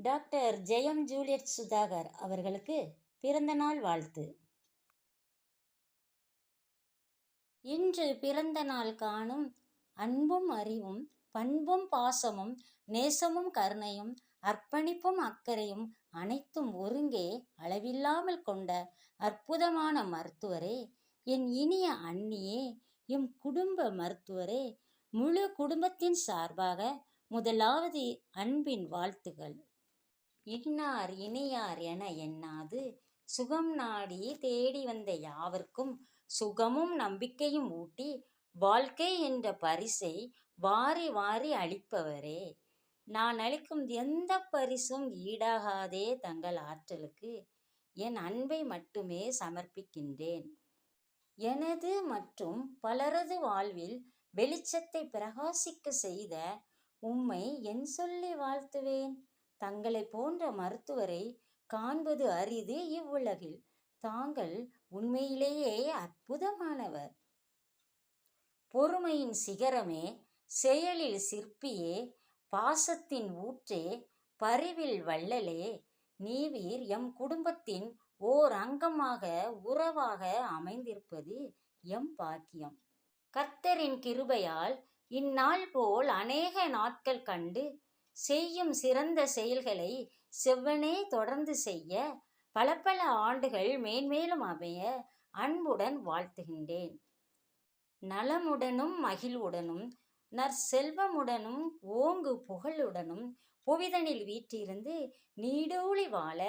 Doctor ஜெயம் Juliet Sudhakar அவர்களுக்கு பிறந்தநாள் வாழ்த்து. இன்று பிறந்த நாள் காணும் அன்பும் அறிவும் பண்பும் பாசமும் நேசமும் கருணையும் அர்ப்பணிப்பும் அக்கறையும் அனைத்தும் ஒருங்கே அளவில்லாமல் கொண்ட அற்புதமான மருத்துவரே, என் இனிய அண்ணியே, எம் குடும்ப மருத்துவரே, முழு குடும்பத்தின் சார்பாக முதலாவது அன்பின் வாழ்த்துகள். இன்னார் இனியார் என எண்ணாது சுகம் நாடி தேடி வந்த யாவர்க்கும் சுகமும் நம்பிக்கையும் ஊட்டி வாழ்க்கை என்ற பரிசை வாரி வாரி அளிப்பவரே, நான் அளிக்கும் எந்த பரிசும் ஈடாகாதே தங்கள் ஆற்றலுக்கு என் அன்பை மட்டுமே சமர்ப்பிக்கின்றேன். எனது மற்றும் பலரது வாழ்வில் வெளிச்சத்தை பிரகாசிக்க செய்த உம்மை என் சொல்லி வாழ்த்துவேன். தங்களை போன்ற மருத்துவரை காண்பது அரிது இவ்வுலகில். தாங்கள் உண்மையிலேயே அற்புதமானவர். பொறுமையின் சிகரமே, செயலில் சிற்பியே, பாசத்தின் ஊற்றே, பரிவில் வள்ளலே, நீவீர் எம் குடும்பத்தின் ஓர் அங்கமாக உறவாக அமைந்திருப்பது எம் பாக்கியம். கர்த்தரின் கிருபையால் இந்நாள் போல் அநேக நாட்கள் கண்டு செய்யும் சிறந்த செயல்களை செவ்வனே தொடர்ந்து செய்ய பல பல ஆண்டுகள் மேன்மேலும் அமைய அன்புடன் வாழ்த்துகின்றேன். நலமுடனும் மகிழ்வுடனும் நற்செல்வமுடனும் ஓங்கு புகழுடனும் புவிதனில் வீற்றிருந்து நீடூழி வாழ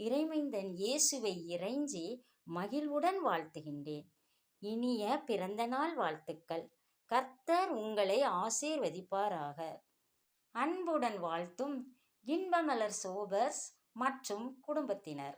இறைமைந்தன் இயேசுவை இறைஞ்சி மகிழ்வுடன் வாழ்த்துகின்றேன். இனிய பிறந்தநாள் வாழ்த்துக்கள். கர்த்தர் உங்களை ஆசீர்வதிப்பாராக. அன்புடன் வாழ்த்தும் இன்பமலர் சோபர்ஸ் மற்றும் குடும்பத்தினர்.